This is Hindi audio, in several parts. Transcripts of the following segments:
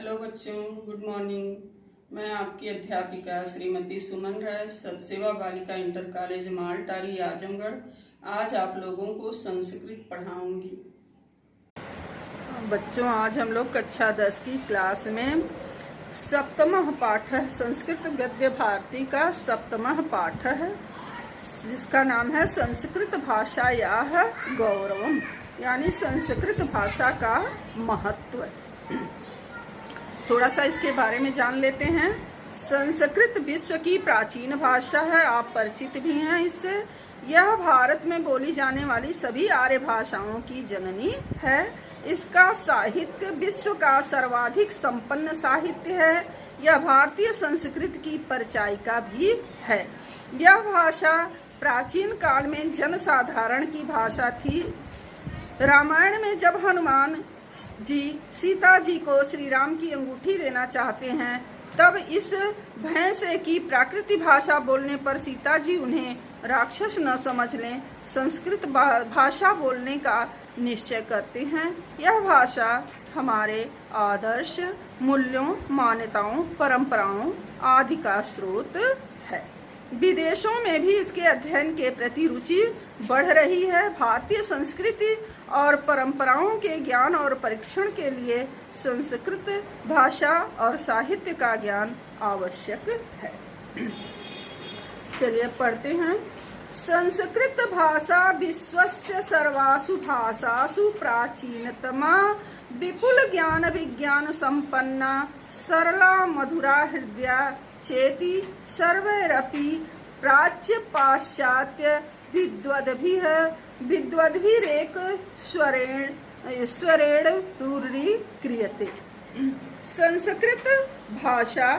हेलो बच्चों, गुड मॉर्निंग। मैं आपकी अध्यापिका श्रीमती सुमन राय, सतसेवा बालिका इंटर कॉलेज मालटारी आजमगढ़। आज आप लोगों को संस्कृत पढ़ाऊंगी। बच्चों, आज हम लोग कक्षा 10 की क्लास में सप्तमः पाठ है, संस्कृत गद्य भारती का सप्तमः पाठ है, जिसका नाम है संस्कृत भाषायाः गौरवम, यानी संस्कृत भाषा का महत्व। थोड़ा सा इसके बारे में जान लेते हैं। संस्कृत विश्व की प्राचीन भाषा है, आप परिचित भी हैं इससे। यह भारत में बोली जाने वाली सभी आर्य भाषाओं की जननी है। इसका साहित्य विश्व का सर्वाधिक संपन्न साहित्य है। यह भारतीय संस्कृत की परिचायिका भी है। यह भाषा प्राचीन काल में जनसाधारण की भाषा थी। रामायण में जब हनुमान जी सीता जी को श्री राम की अंगूठी देना चाहते हैं, तब इस भय से कि प्राकृतिक भाषा बोलने पर सीता जी उन्हें राक्षस न समझ लें, संस्कृत भाषा बोलने का निश्चय करते हैं। यह भाषा हमारे आदर्श, मूल्यों, मान्यताओं, परंपराओं आदि का स्रोत है। विदेशों में भी इसके अध्ययन के प्रति रुचि बढ़ रही है। भारतीय संस्कृति और परंपराओं के ज्ञान और परीक्षण के लिए संस्कृत भाषा और साहित्य का ज्ञान आवश्यक है। चलिए पढ़ते हैं। संस्कृत भाषा विश्वस्य सर्वासु भाषासु प्राचीनतमा, विपुल ज्ञान विज्ञान संपन्ना, सरला मधुरा हृदया चेति सर्वैरपि प्राच्य पाश्चात्य विद्वद्भिः विद्वद्भिरेक स्वरेण रूढ़ीक्रियते। संस्कृत भाषा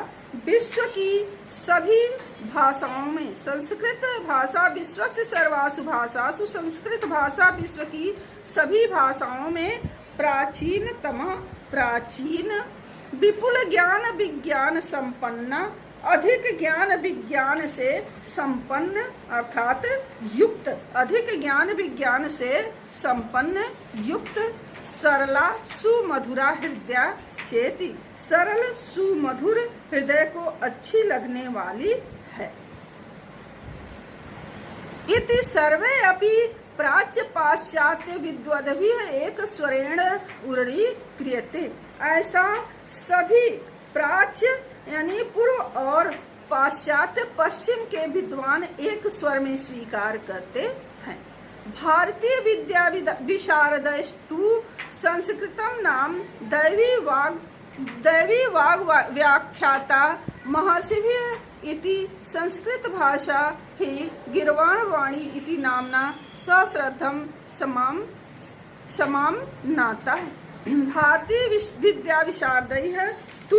विश्व की सभी भाषाओं में, संस्कृत भाषा विश्व से सर्वासु भाषासु, संस्कृत भाषा विश्व की सभी भाषाओं में प्राचीनतमा, प्राचीन, विपुल ज्ञान विज्ञान संपन्न, अधिक ज्ञान विज्ञान से संपन्न अर्थात युक्त, अधिक ज्ञान विज्ञान से संपन्न युक्त, सरला सुमधुरा हृदय चेति, सरल सुमधुर हृदय को अच्छी लगने वाली है। इति सर्वे अपि प्राच्य पाश्चात्य विद्वद्भिः एक स्वरेण उररी क्रियते। ऐसा सभी प्राच्य यानी पूर्व और पाश्चात्य पश्चिम के विद्वान एक स्वर में स्वीकार करते हैं। भारतीय विद्या विशारदस्तु संस्कृतम नाम दैवी वाग व्याख्याता महर्षिभिः इति संस्कृत भाषा ही गीर्वाण वाणी इति नामना सश्रद्धम समाम नाता। भारतीय विद्या विशारदैः तु,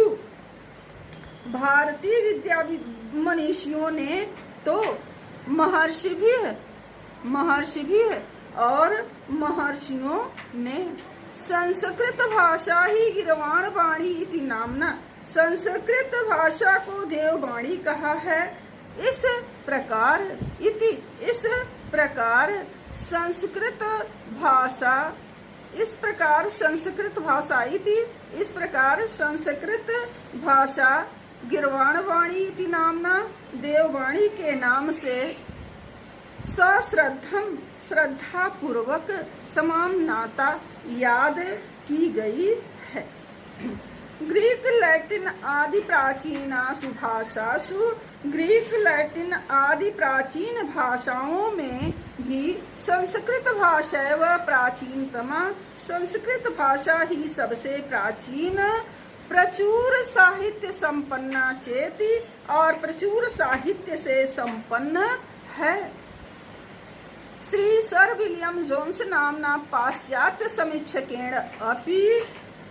भारतीय विद्या मनीषियों ने तो महर्षि भी और महर्षियों ने संस्कृत भाषा ही गीर्वाण वाणी इति नामना, संस्कृत भाषा को देववाणी कहा है। इस प्रकार संस्कृत भाषा गीर्वाण वाणी इति नामना, देववाणी के नाम से सश्रद्धम श्रद्धा पूर्वक समानाता याद की गई है। ग्रीक लैटिन आदि प्राचीनासु भाषासु, ग्रीक लैटिन आदि प्राचीन भाषाओं में भी संस्कृत भाषा व प्राचीनतमा, संस्कृत भाषा ही सबसे प्राचीन, प्रचुर साहित्य संपन्ना चेति, और प्रचुर साहित्य से संपन्न है। श्री सर विलियम जोन्स नामना पाश्चात्य समीक्षकेण अपि,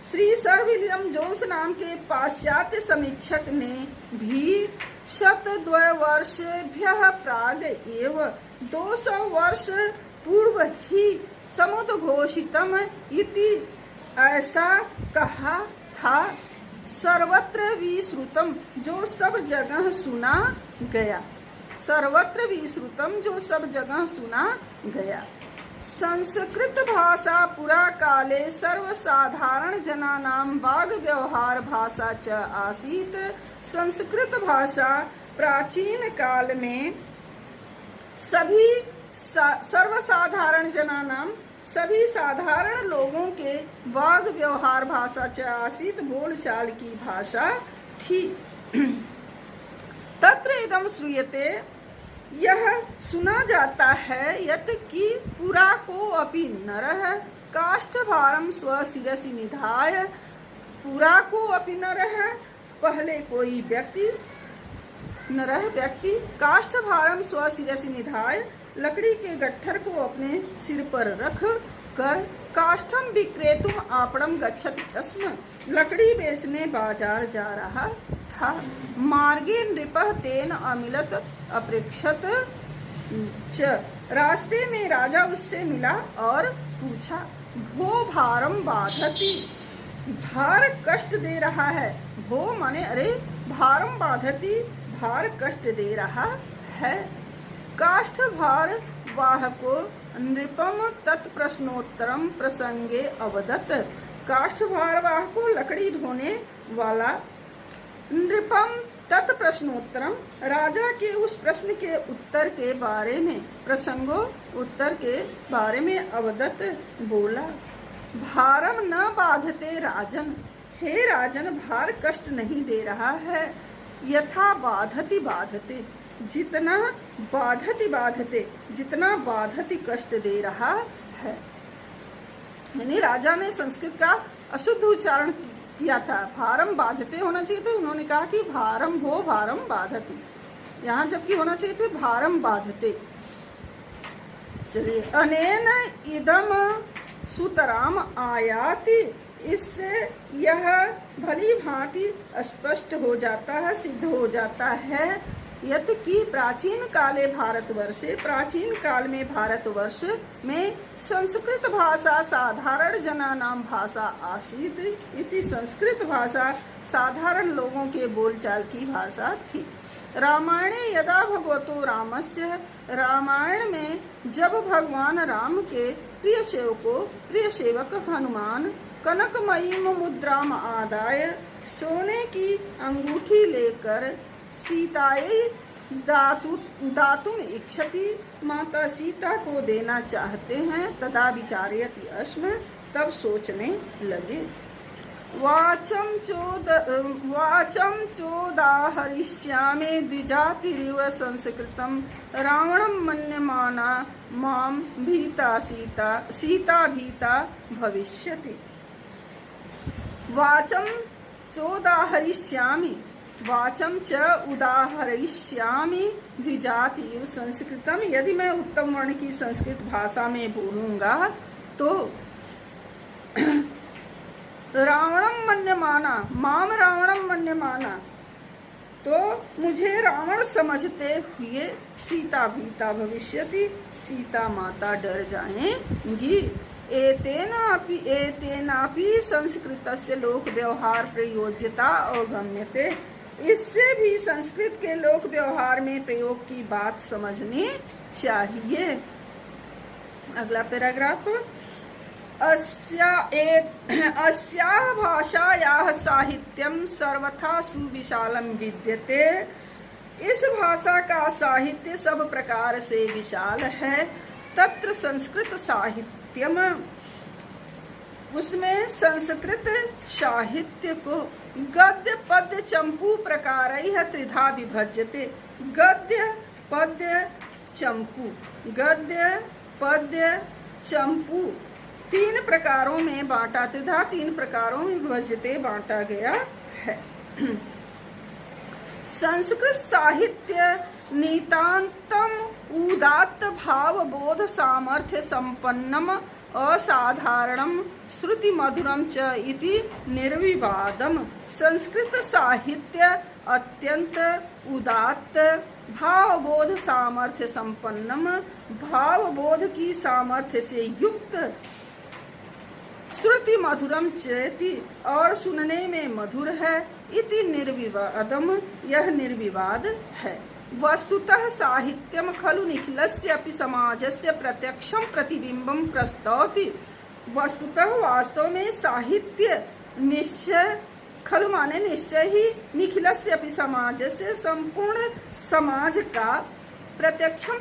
श्री सर विलियम जोन्स नाम के पाश्चात्य समीक्षक ने भी 102 वर्षेभ्यः प्राग एव, 200 वर्ष पूर्व ही समुद्घोषितम इति ऐसा कहा था। सर्वत्र विश्रुतम, जो सब जगह सुना गया, सर्वत्र विश्रुतम, जो सब जगह सुना गया। संस्कृत भाषा पुरा काले सर्वसाधारण जनानां वाग व्यवहार भाषा च आसीत्। संस्कृत भाषा प्राचीन काल में सभी सर्वसाधारण जनानां सभी साधारण लोगों के वाग व्यवहार भाषा च आसीत्, बोलचाल की भाषा थी। तत्र इदं श्रूयते, यह सुना जाता है, यत् कि पुरा को अपि नरः काष्ठभारं स्वशिरसि निधाय। पुरा को अपि नरः, पहले कोई व्यक्ति, नरः व्यक्ति, काष्ठभारं स्वशिरसि निधाय, लकड़ी के गट्ठर को अपने सिर पर रख कर काष्ठम विक्रेतुम आपणम गच्छति स्म, लकड़ी बेचने बाजार जा रहा था। मार्गे नृपः तेन अमिलत अपृच्छत च, रास्ते में राजा उससे मिला और पूछा, भो भारम बाधति, भार कष्ट दे रहा है। भो माने अरे, भारम बाधति, भार कष्ट दे रहा है। काष्ठ भार वाहको नृपम तत्प्रश्नोत्तरम प्रसंगे अवदत। काष्ठ भार वाहको लकड़ी ढोने वाला नृपम तत्प्रश्नोत्तरम, राजा के उस प्रश्न के उत्तर के बारे में, प्रसंगो उत्तर के बारे में अवदत बोला। भारम न बाधते राजन, हे राजन, भार कष्ट नहीं दे रहा है। यथा बाधति बाधते, जितना बाधति बाधते, जितना बाधति कष्ट दे रहा है। यानी राजा ने संस्कृत का अशुद्ध उच्चारण किया था, भारम बाधते होना चाहिए था, उन्होंने कहा कि भारम भो भारम बाधति, यहाँ जबकि होना चाहिए थे भारम बाधते। चलिए, अनेन इदम सुतराम आयाति, इससे यह भली भांति स्पष्ट हो जाता है, सिद्ध हो जाता है, यत कि प्राचीन काले भारतवर्षे, प्राचीन काल में भारतवर्ष में संस्कृत भाषा साधारण जनानां भाषा आसीत् इति, संस्कृत भाषा साधारण लोगों के बोलचाल की भाषा थी। रामायणे यदा भगवतो रामस्य, रामायण में जब भगवान राम के प्रिय सेवक हनुमान कनकमयीम मुद्राम आदाय, सोने की अंगूठी लेकर सीताये दातुम इच्छति, माता सीता को देना चाहते हैं, तदा विचारयति अस्म, तब सोचने लगे। वाचम चोदाहरिष्यामि द्विजातिरिव संस्कृतम, रावणं मन्यमाना माम भीता सीता भीता भविष्यति। वाचम चोदाहरिष्यामि, वाचम च उदाहरिष्यामि द्विजाति संस्कृतम, यदि मैं उत्तम वर्ण की संस्कृत भाषा में बोलूंगा तो रावणम मन्यमाना, माम रावणम मन्यमाना, तो मुझे रावण समझते हुए सीता भीता भविष्यति, सीता माता डर जाएंगी। एतेनापि संस्कृतस्य लोक व्यवहार प्रयोज्यता अवगम्यते, इससे भी संस्कृत के लोक व्यवहार में प्रयोग की बात समझनी चाहिए। अगला पैराग्राफ, अस्याः भाषायाः साहित्यम सर्वथा सुविशालम विद्यते, इस भाषा का साहित्य सब प्रकार से विशाल है। तत्र संस्कृत साहित्यम, उसमें संस्कृत साहित्य को गद्य पद्य चंपू प्रकारैः त्रिधा विभज्यते, गद्य पद्य चंपू, गद्य पद्य चंपू तीन प्रकारों में बांटा, त्रिधा तीन प्रकारों में विभज्यते बांटा गया है। संस्कृत साहित्य नितांतम उदात्त भाव बोध सामर्थ्य संपन्नम असाधारणम श्रुति मधुरम च इति निर्विवादम, संस्कृत साहित्य अत्यंत उदात्त भावबोध सामर्थ्य संपन्नम, भावबोध की सामर्थ्य से युक्त, श्रुति मधुरम चेति और सुनने में मधुर है, इति निर्विवादम यह निर्विवाद है। वस्तुतः साहित्यम खलु निखिलस्य अपि समाजस्य प्रत्यक्षं प्रतिबिंबं प्रस्तौति। वस्तुतः वास्तव में साहित्य निश्चय, खलु माने निश्चय ही, निखिलस्य अपि समाजस्य संपूर्ण समाज का प्रत्यक्षं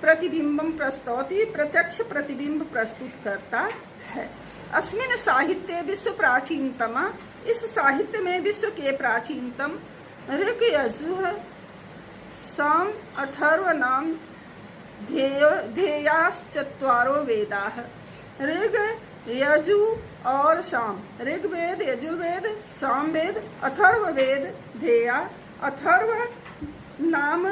प्रतिबिंबं प्रस्तौति, प्रत्यक्ष प्रतिबिंब प्रस्तुत करता है। अस्मिन् साहित्ये विश्व प्राचीनतम, इस साहित्य में विश्व के प्राचीनतम ऋग यजुः साम अथर्व नाम ध्येयाश्चत्वारो वेदाः। ऋग यजु और साम, ऋग्वेद, यजुर्वेद, सामवेद, अथर्ववेद, ध्येया, अथर्व नाम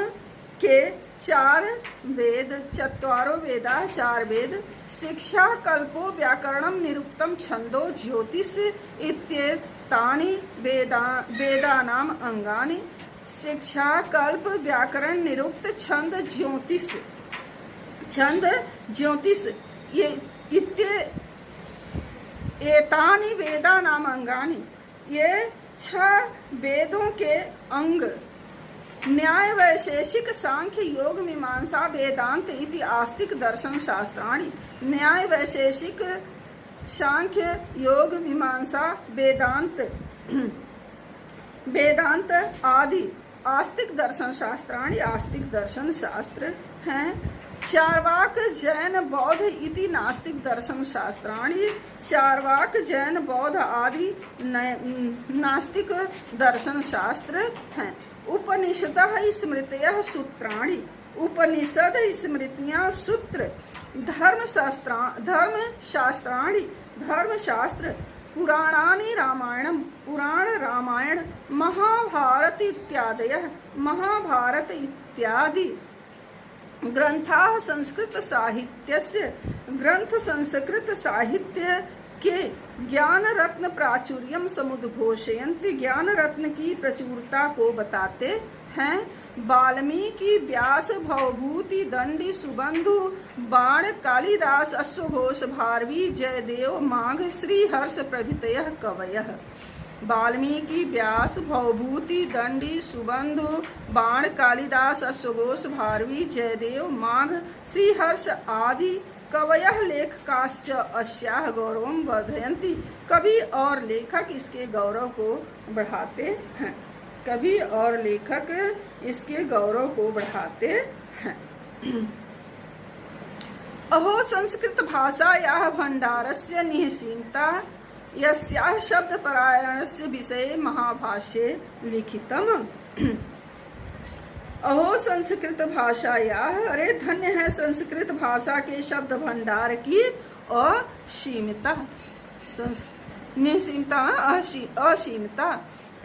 के 4 वेद, चत्वारो वेदा 4 वेद, शिक्षा कल्पो व्याकरणम निरुक्तम छंदो ज्योतिष इत्येतानि वेदानाम अंगानि। शिक्षा कल्प व्याकरण निरुक्त छंद ज्योतिष ये एतानि वेदानाम अंगानि, ये 6 वेदों के अंग। न्याय वैशेषिक सांख्य योग मीमांसा वेदांत इति आस्तिक दर्शन शास्त्राणि। न्याय वैशेषिक सांख्य योग मीमांसा वेदांत आदि आस्तिक दर्शन शास्त्राणि आस्तिक दर्शन शास्त्र हैं। चार्वाक जैन बौद्ध इति नास्तिक दर्शन शास्त्राणि। चार्वाक जैन बौद्ध आदि नास्तिक दर्शन शास्त्र हैं। उपनिषदः स्मृतयः सूत्राणि, उपनिषद स्मृतियां सूत्र। धर्मशास्त्राणि, धर्मशास्त्र। पुराणानि रामायणम, पुराण रामायण। महाभारत इत्यादयः, महाभारत इत्यादि। ग्रंथाः संस्कृत साहित्यस्य, ग्रंथ संस्कृत साहित्य के ज्ञान रत्न प्राचुर्यम समुद्घोषयन्ति, ज्ञान रत्न की प्रचुरता को बताते हैं। वाल्मीकि, व्यास, भवभूति, दंडी, सुबंधु, बाण, कालिदास, अश्वघोष, भारवी, जयदेव, माघ, श्रीहर्ष प्रभृतयः कवयः। वाल्मीकि, व्यास, भवभूति, दंडी, सुबंधु, बाण, कालिदास, अश्वघोष, भारवी, जयदेव, माघ, श्रीहर्ष आदि कवयः लेखकाश्च अस्याः गौरवं वर्धयन्ति। कवि और लेखक इसके गौरव को बढ़ाते हैं, कवि और लेखक इसके गौरव को बढ़ाते हैं। अहो संस्कृत भाषायाः भण्डारस्य निःसीमता यस्याः शब्दपरायणस्य विषये महाभाष्ये लिखितम्। अहो संस्कृत भाषायाः, अरे धन्य है संस्कृत भाषा के शब्द भंडार की असीमता, निःसीमता असीमता।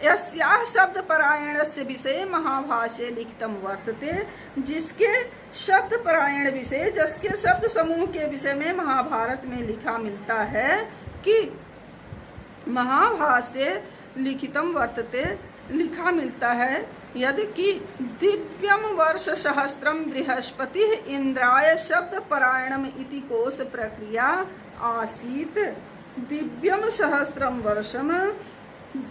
यस्याः शब्द परायणस्य विषये महाभाष्ये लिखितम वर्तते, जिसके शब्द परायण विषय, जिसके शब्द समूह के विषय में महाभारत में लिखा मिलता है कि महाभाष्ये लिखितम वर्तते, लिखा मिलता है यदि कि दिव्यम वर्ष सहस्त्रम बृहस्पति इंद्राय शब्द परायणम इति कोश प्रक्रिया आसीत। दिव्यम सहस्त्रम वर्षम,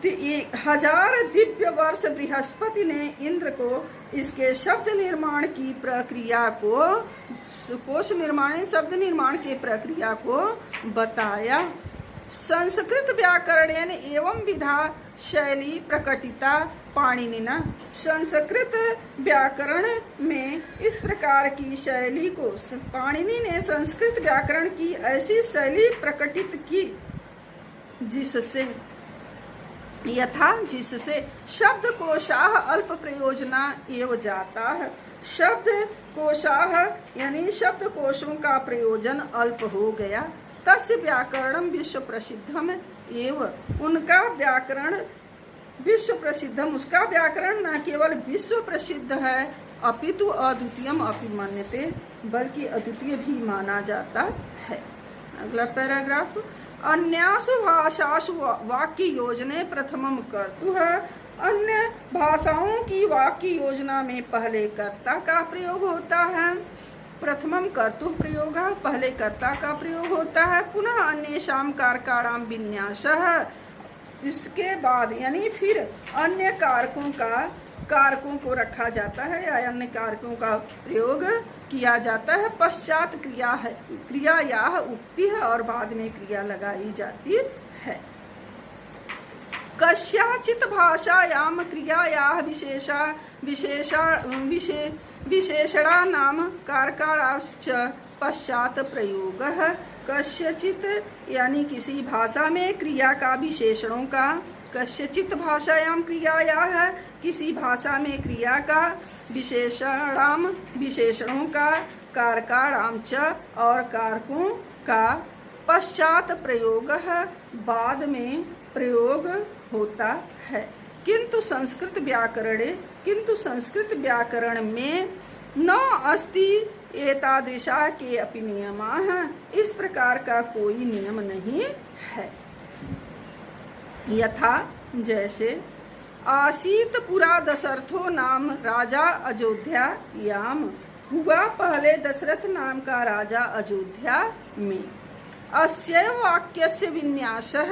1000 दिव्य वर्ष बृहस्पति ने इंद्र को इसके शब्द निर्माण की प्रक्रिया को, कोश निर्माण, शब्द निर्माण की प्रक्रिया को बताया। संस्कृत व्याकरणेन एवं विधा शैली प्रकटिता पाणिनिना। संस्कृत व्याकरण में इस प्रकार की शैली को पाणिनि ने संस्कृत व्याकरण की ऐसी शैली प्रकटित की जिससे यथा, जिससे शब्द कोशाः अल्प प्रयोजना एव जाता है। शब्द कोशाः यानी शब्द कोशों का प्रयोजन अल्प हो गया। तस्य व्याकरणम विश्व प्रसिद्धम एव, उनका व्याकरण विश्व प्रसिद्धम, उसका व्याकरण न केवल विश्व प्रसिद्ध है अपितु अद्वितीयम अपि मन्यते, बल्कि अद्वितीय भी माना जाता है। अगला पैराग्राफ। अन्यासु भाषासु वाक्य योजने प्रथमम कर्तुः, अन्य भाषाओं की वाक्य योजना में पहले कर्ता का प्रयोग होता है। प्रथमम कर्तुः प्रयोग, पहले कर्ता का प्रयोग होता है। पुनः अन्येषां कारकाणां विन्यासः, इसके बाद यानी फिर अन्य कारकों का कारकों को रखा जाता है या अन्य कारकों का प्रयोग किया जाता है। पश्चात क्रिया या उक्ति है और बाद में क्रिया लगाई जाती है। कस्याचित् भाषायां क्रियायाः विशेषणा नाम कारकाणाश्च पश्चात प्रयोगः। कस्यचित् यानी किसी भाषा में क्रिया का विशेषणों का, कस्यचित् भाषायां क्रियायाः किसी भाषा में क्रिया का, विशेषणों का, कारकाणां च और कारकों का, पश्चात प्रयोगः बाद में प्रयोग होता है। किंतु संस्कृत व्याकरण में न अस्ति एतादृशा के अपि नियमाः, इस प्रकार का कोई नियम नहीं है। यथा जैसे आसीत पुरा दशरथो नाम राजा अयोध्यायाम, हुआ पहले दशरथ नाम का राजा अयोध्या में। अस्य वाक्यस्य विन्यासः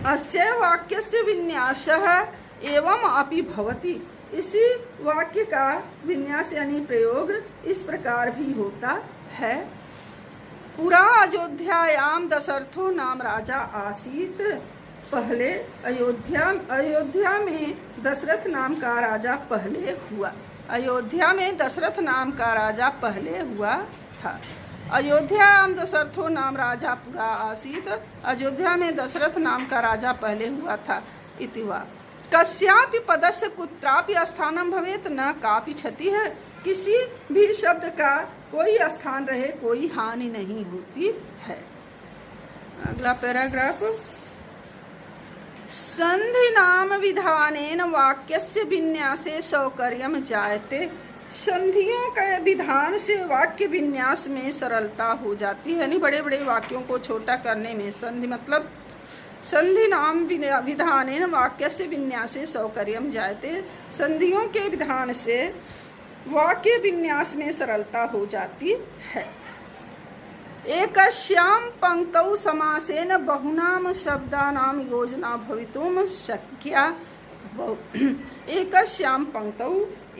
अस्य वाक्यस्य विन्यासः एवं अपि भवति, इसी वाक्य का विन्यास यानी प्रयोग इस प्रकार भी होता है। पुरा अयोध्यायाम दशरथो नाम राजा आसीत, पहले अयोध्या में दशरथ नाम का राजा पहले हुआ। अयोध्या में दशरथ नाम का राजा पहले हुआ था। अयोध्यायाम दशरथो नाम राजा पुरा आसीत, अयोध्या में दशरथ नाम का राजा पहले हुआ था। इति वा कस्यापि पदस्य कुत्रापि स्थानं भवेत् न कापि क्षति है, किसी भी शब्द का कोई स्थान रहे कोई हानि नहीं होती है। अगला पैराग्राफ, संधि नाम विधानेन वाक्यस्य विन्यासे सौकर्यम जायते, संधियों के विधान से वाक्य विन्यास में सरलता हो जाती है। यानी बड़े बड़े वाक्यों को छोटा करने में संधि मतलब संधि नाम विधानेन वाक्यस्य विन्यासे सौकर्यम जायते, संधियों के विधान से वाक्य विन्यास में सरलता हो जाती है। एकस्यां पंक्तौ समासेन बहुनाम शब्दानां योजना भवितुं शक्या। एकस्यां पंक्तौ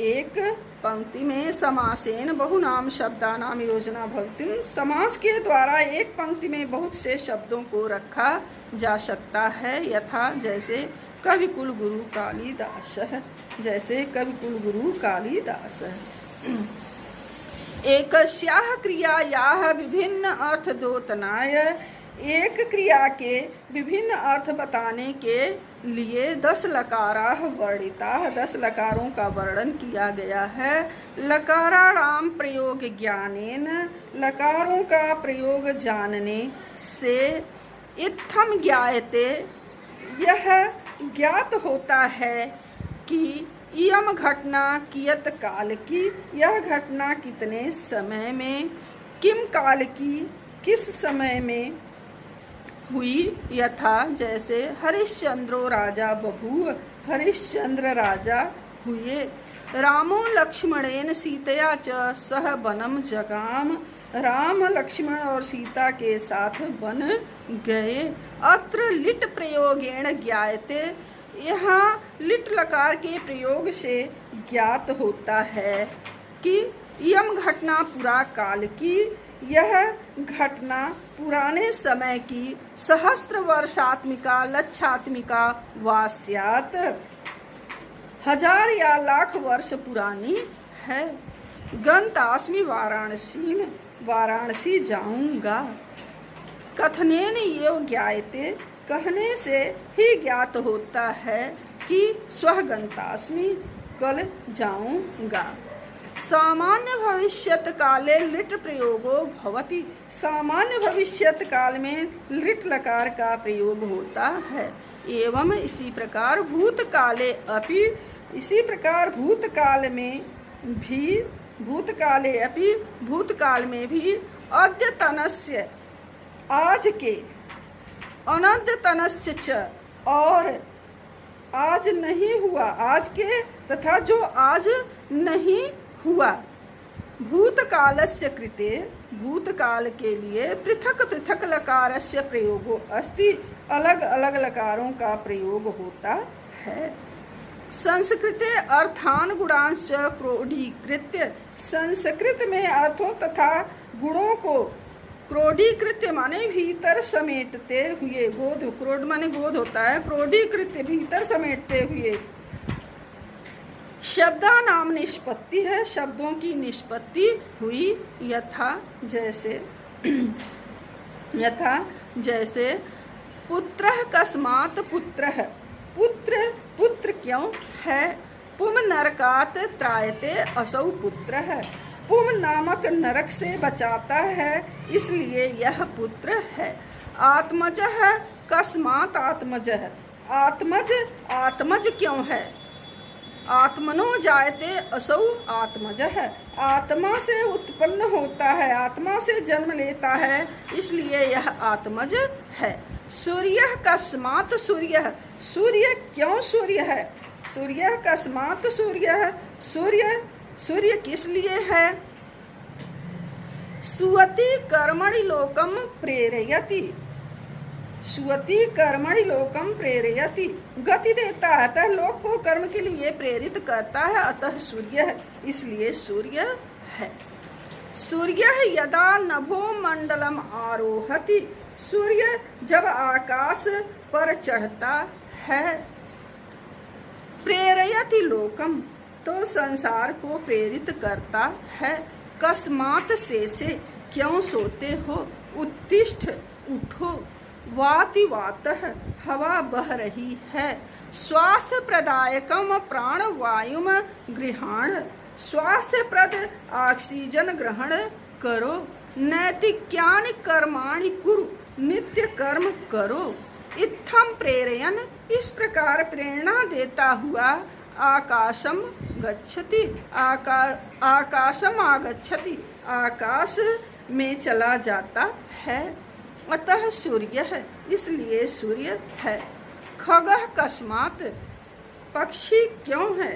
एक पंक्ति में समासेन बहुनाम शब्दानाम योजना भवितुं, समास के द्वारा एक पंक्ति में बहुत से शब्दों को रखा जा सकता है। यथा जैसे कविकुल गुरु कालिदास है, जैसे कविकुल गुरु कालिदास है। एकस्याः क्रियायाः विभिन्न अर्थ द्योतनाय, एक क्रिया के विभिन्न अर्थ बताने के लिए 10 लकाराः वर्णिताः, 10 लकारों का वर्णन किया गया है। लकाराणाम प्रयोग ज्ञानेन, लकारों का प्रयोग जानने से, इत्थम ज्ञायते, यह ज्ञात होता है कि इयम घटना कियत काल की, यह घटना कितने समय में, किम काल की, किस समय में हुई। यथा जैसे हरिश्चंद्रो राजा बभूव, हरिश्चंद्र राजा हुए। रामो लक्ष्मणेन सीतया च सह वनम जगाम, राम लक्ष्मण और सीता के साथ वन गए। अत्र लिट प्रयोगेण ज्ञायते, यहाँ लिट लकार के प्रयोग से ज्ञात होता है कि यम घटना पुरा काल की, यह घटना पुराने समय की, सहस्त्र वर्षात्मिका लक्षात्मिका वा स्यात्, 1000 या लाख वर्ष पुरानी है। गंतास्मि वाराणसी में, वाराणसी जाऊंगा। कथनेन ये ज्ञायते, कहने से ही ज्ञात होता है कि स्वः गंतास्मि, कल जाऊंगा। सामान्य भविष्यत काले लिट प्रयोगो भवति, सामान्य भविष्यत काल में लिट लकार का प्रयोग होता है। एवं इसी प्रकार भूतकाले अपि, इसी प्रकार भूतकाल में भी, भूतकाले अपि, भूतकाल में भी, अद्यतनस्य आज के, अनद्यतनस्य च और आज नहीं हुआ, आज के तथा जो आज नहीं हुआ, भूतकालस्य कृते भूतकाल के लिए पृथक पृथक लकारस्य प्रयोगो अस्ति, अलग अलग लकारों का प्रयोग होता है। संस्कृते अर्थान गुणांश क्रोढीकृत्य, संस्कृत में अर्थों तथा गुणों को क्रोढीकृत्य माने भीतर समेटते हुए, गोध क्रोध माने गोध होता है, क्रोढीकृत्य भीतर समेटते हुए, शब्दा नाम निष्पत्ति है, शब्दों की निष्पत्ति हुई, यथा जैसे पुत्रः कस्मात् पुत्रः, पुत्र पुत्र क्यों है, पुम नरकात् त्रायते असौ पुत्रः, पुम नामक नरक से बचाता है इसलिए यह पुत्र है। आत्मजः कस्मात् आत्मजः, आत्मज आत्मज क्यों है, आत्मनो जायते असौ आत्मजः, आत्मा से उत्पन्न होता है, आत्मा से जन्म लेता है इसलिए यह आत्मज है। सूर्य कस्मात् सूर्य, सूर्य क्यों सूर्य है, सूर्य कस्मात् सूर्य, सूर्य सूर्य किस लिए है। सुवति कर्मणि लोकम प्रेरयति, सुवति कर्मणि लोकम प्रेरयति, गति देता है अतः लोक को कर्म के लिए प्रेरित करता है, अतः सूर्य है इसलिए सूर्य है। सूर्य यदा नभो मंडलम आरोहति, सूर्य जब आकाश पर चढ़ता है, प्रेरयति लोकम तो संसार को प्रेरित करता है। कस्मात् से क्यों सोते हो, उत्तिष्ठ उठो, वाति वातः हवा बह रही है, स्वास्थ्य प्रदायकम प्राण वायुम गृहाण, स्वास्थ्य प्रद ऑक्सीजन ग्रहण करो, नैतिक्यानि कर्माणि कुरु, नित्य कर्म करो, इत्थम प्रेरयन इस प्रकार प्रेरणा देता हुआ, आकाशम गच्छति आकाशम आगच्छति आकाश में चला जाता है, अतः सूर्य है इसलिए सूर्य है। खगः कस्मात्, पक्षी क्यों है,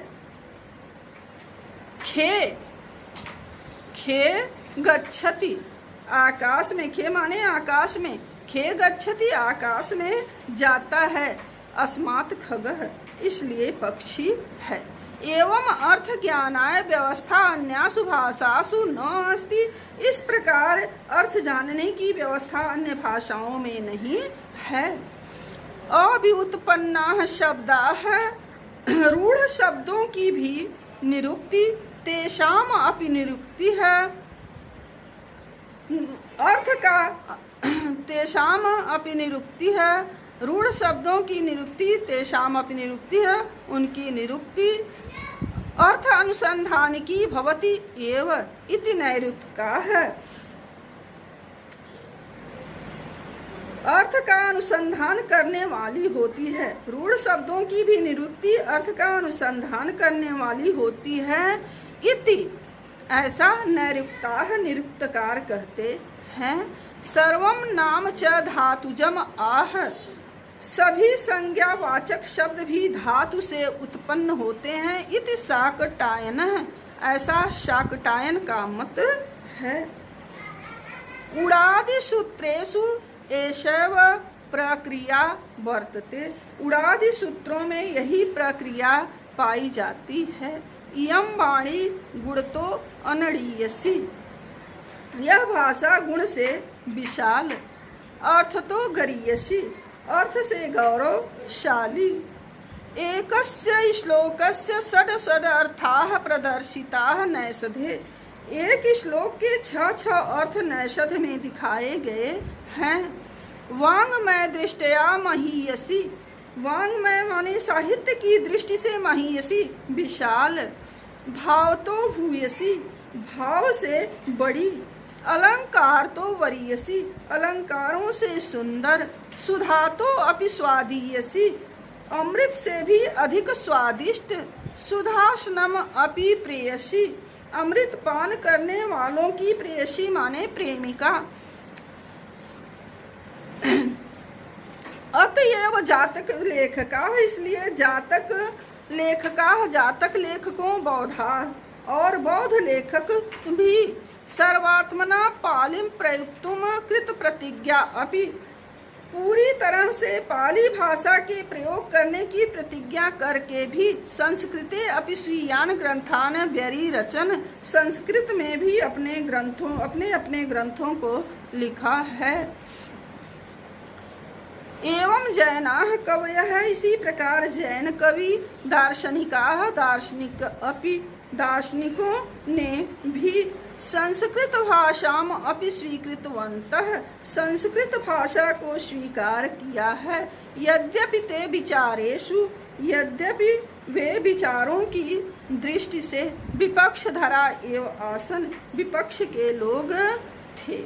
खे खे गच्छति आकाश में, खे माने आकाश में, खे गच्छति आकाश में जाता है, अस्मात् खगः इसलिए पक्षी है। एवं अर्थ ज्ञानाय व्यवस्था अन्यासु भाषासु न अस्ति, इस प्रकार अर्थ जानने की व्यवस्था अन्य भाषाओं में नहीं है। अव्युत्पन्नाः शब्दाः, रूढ़ शब्दों की भी निरुक्ति, तेषाम अपि निरुक्ति है, अर्थ का तेषाम अपि निरुक्ति है, रूढ़ शब्दों की निरुक्ति, तेषाम अपि निरुक्ति है, उनकी निरुक्ति अर्थ अनुसंधान की भवति एव इति नैरुक्तिका है, अर्थ का अनुसंधान करने वाली होती है। रूढ़ शब्दों की भी निरुक्ति अर्थ का अनुसंधान करने वाली होती है, इति ऐसा नैरुक्ताः निरुक्तकार कहते हैं। सर्वम नाम च धातुजम आह, सभी संज्ञावाचक शब्द भी धातु से उत्पन्न होते हैं, इति शाकटायन, ऐसा शाकटायन का मत है। उड़ादि सूत्रेषु एषैव प्रक्रिया वर्तते, उड़ादि सूत्रों में यही प्रक्रिया पाई जाती है। इयं वाणी गुणतो अनड़ीयसी, यह भाषा गुण से विशाल, अर्थ तो गरीयसी, अर्थ से गौरवशाली। एकस्य श्लोकस्य षड अर्थाः प्रदर्शिताः नैषधे, एक श्लोक के 6 अर्थ नैषध में दिखाए गए हैं। वाङ्मय दृष्टया महीयसी, वाङ्मय माने साहित्य की दृष्टि से महीयसी विशाल, भाव तो भूयसी भाव से बड़ी, अलंकार तो वरीयसी अलंकारों से सुंदर, सुधा तो अपि स्वादीयसी अमृत से भी अधिक स्वादिष्ट, सुधासनम अपि प्रेयसी अमृत पान करने वालों की प्रेयसी माने प्रेमिका। अतएव जातक लेखका, इसलिए जातक लेखका, जातक लेखकों बौधा, और बौद्ध लेखक भी सर्वात्मना पालिम प्रयुक्तुम कृत प्रतिज्ञा अपि, पूरी तरह से पाली भाषा के प्रयोग करने की प्रतिज्ञा करके भी संस्कृते अपि स्वीयान ग्रंथान व्यरिरचन, संस्कृत में भी अपने अपने ग्रंथों को लिखा है। एवं जैनाः कवयः, इसी प्रकार जैन कवि दार्शनिकाः दार्शनिकों ने भी संस्कृत भाषाम अपि स्वीकृतवन्तः, संस्कृत भाषा को स्वीकार किया है। यद्यपि ते विचारेषु, यद्यपि वे विचारों की दृष्टि से विपक्ष धरा एवं आसन, विपक्ष के लोग थे।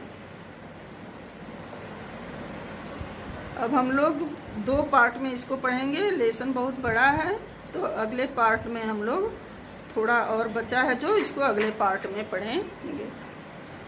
अब हम लोग 2 पार्ट में इसको पढ़ेंगे। लेसन बहुत बड़ा है, तो अगले पार्ट में हम लोग थोड़ा और बचा है जो, इसको अगले पार्ट में पढ़ेंगे।